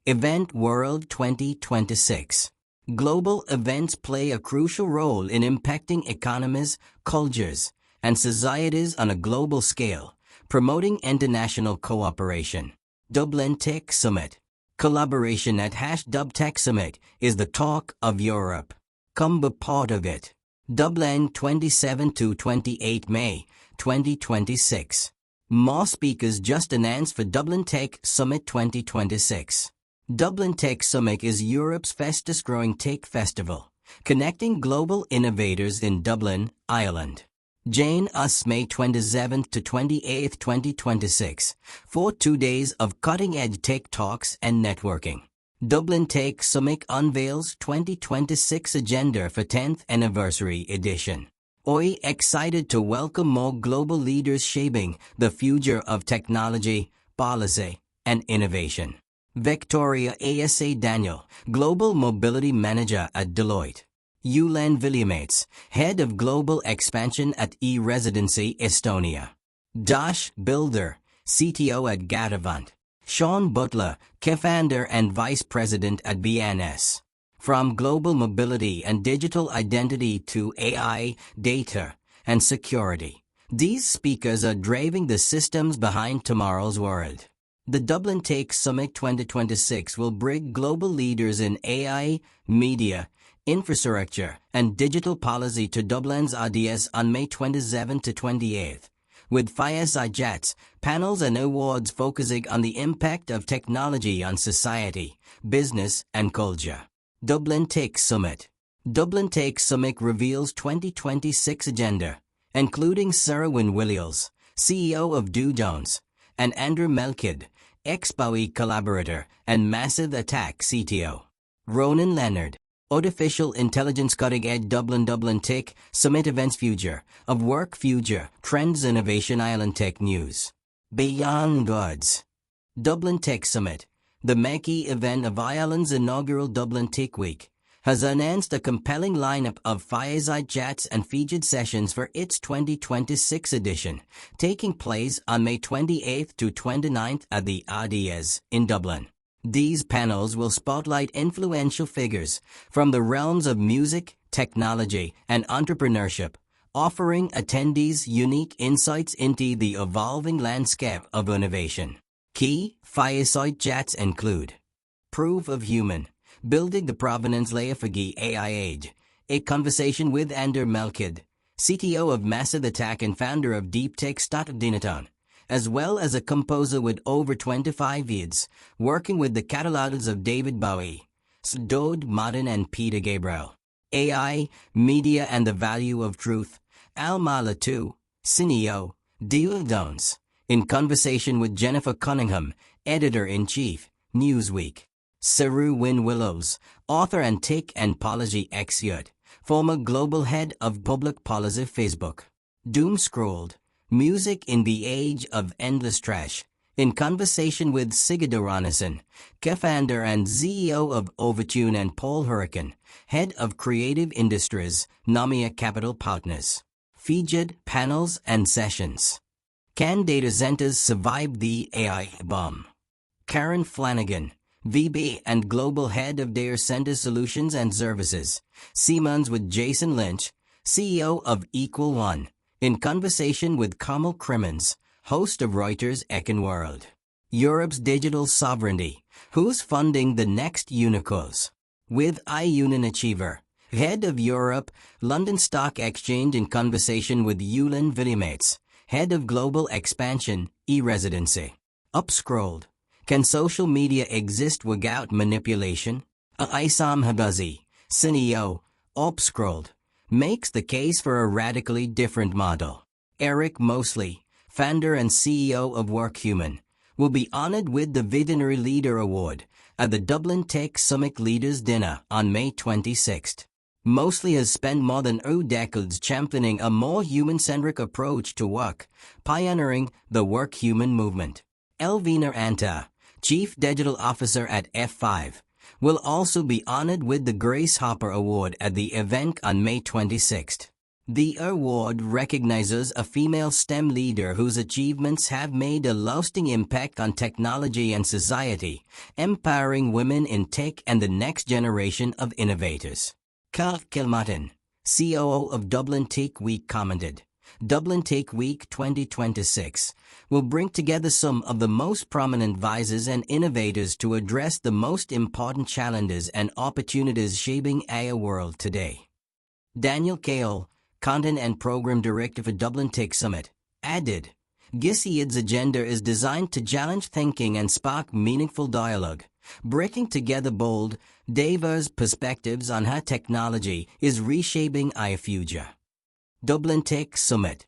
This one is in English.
Event World 2026. Global events play a crucial role in impacting economies, cultures, and societies on a global scale, promoting international cooperation. Dublin Tech Summit. Collaboration at Dublin Tech Summit is the talk of Europe. Come be part of it. Dublin 27 to 28 May 2026. More speakers just announced for Dublin Tech Summit 2026. Dublin Tech Summit is Europe's fastest-growing tech festival, connecting global innovators in Dublin, Ireland. Join us May 27th to 28th, 2026, for 2 days of cutting-edge tech talks and networking. Dublin Tech Summit unveils 2026 agenda for 10th anniversary edition. We excited to welcome more global leaders shaping the future of technology, policy, and innovation. Victoria Asa Daniel, Global Mobility Manager at Deloitte. Yulen Vilimates, Head of Global Expansion at eResidency Estonia. Dash Builder, CTO at Gatavant. Sean Butler, Co-founder and Vice President at BNS. From global mobility and digital identity to AI, data, and security, these speakers are driving the systems behind tomorrow's world. The Dublin Tech Summit 2026 will bring global leaders in AI, media, infrastructure, and digital policy to Dublin's RDS on May 27 to 28, with fireside chats, panels, and awards focusing on the impact of technology on society, business, and culture. Dublin Tech Summit. Dublin Tech Summit reveals 2026 agenda, including Sarah Wynne-Williams, CEO of Dow Jones, and Andrew Melkid, ex-Bowie collaborator and Massive Attack CTO. Ronan Leonard, Artificial Intelligence Cutting-Edge Dublin Tech Summit Events Future of Work Future Trends Innovation Ireland Tech News. Beyond Gods. Dublin Tech Summit, the marquee event of Ireland's inaugural Dublin Tech Week, has announced a compelling lineup of fireside chats and featured sessions for its 2026 edition, taking place on May 28th to 29th at the RDS in Dublin. These panels will spotlight influential figures from the realms of music, technology, and entrepreneurship, offering attendees unique insights into the evolving landscape of innovation. Key fireside chats include Proof of Human, Building the Provenance Layer for the AI Age, a conversation with Andrew Melkid, CTO of Massive Attack and founder of Deep Tech Dinaton, as well as a composer with over 25 years, working with the catalogs of David Bowie, Dode Martin and Peter Gabriel. AI, Media and the Value of Truth, Al Malatu, CEO, Deal Downs, in conversation with Jennifer Cunningham, Editor-in-Chief, Newsweek. Sarah Wynne-Williams, author and tech and policy expert, former global head of public policy Facebook. Doom Scrolled, Music in the Age of Endless Trash, in conversation with Sigurdur Ranason, co-founder and CEO of Overtune, and Paul Hurricane, head of creative industries, Nomia Capital Partners. Featured panels and sessions. Can data centers survive the AI bomb? Karen Flanagan, VP and Global Head of Data Center Solutions and Services, Siemens, with Jason Lynch, CEO of Equal One, in conversation with Kamal Crimmins, host of Reuters Econ World. Europe's digital sovereignty, who's funding the next unicorns? With iUnion Achiever, Head of Europe, London Stock Exchange, in conversation with Yulen Vilimates, Head of Global Expansion, eResidency. Upscrolled, Can social media exist without manipulation? Isam Habazi, CEO, Upscrolled, makes the case for a radically different model. Eric Mosley, founder and CEO of WorkHuman, will be honored with the Visionary Leader Award at the Dublin Tech Summit Leaders Dinner on May 26th. Mosley has spent more than 2 decades championing a more human-centric approach to work, pioneering the WorkHuman movement. Elvina Anta, Chief Digital Officer at F5, will also be honored with the Grace Hopper Award at the event on May 26th. The award recognizes a female STEM leader whose achievements have made a lasting impact on technology and society, empowering women in tech and the next generation of innovators. Carl Kilmartin, COO of Dublin Tech Week, commented, "Dublin Tech Week 2026 will bring together some of the most prominent voices and innovators to address the most important challenges and opportunities shaping our world today." Daniel Cale, Content and Program Director for Dublin Tech Summit, added, "GISIAD's agenda is designed to challenge thinking and spark meaningful dialogue, breaking together bold, diverse perspectives on how technology is reshaping our future." Dublin Tech Summit.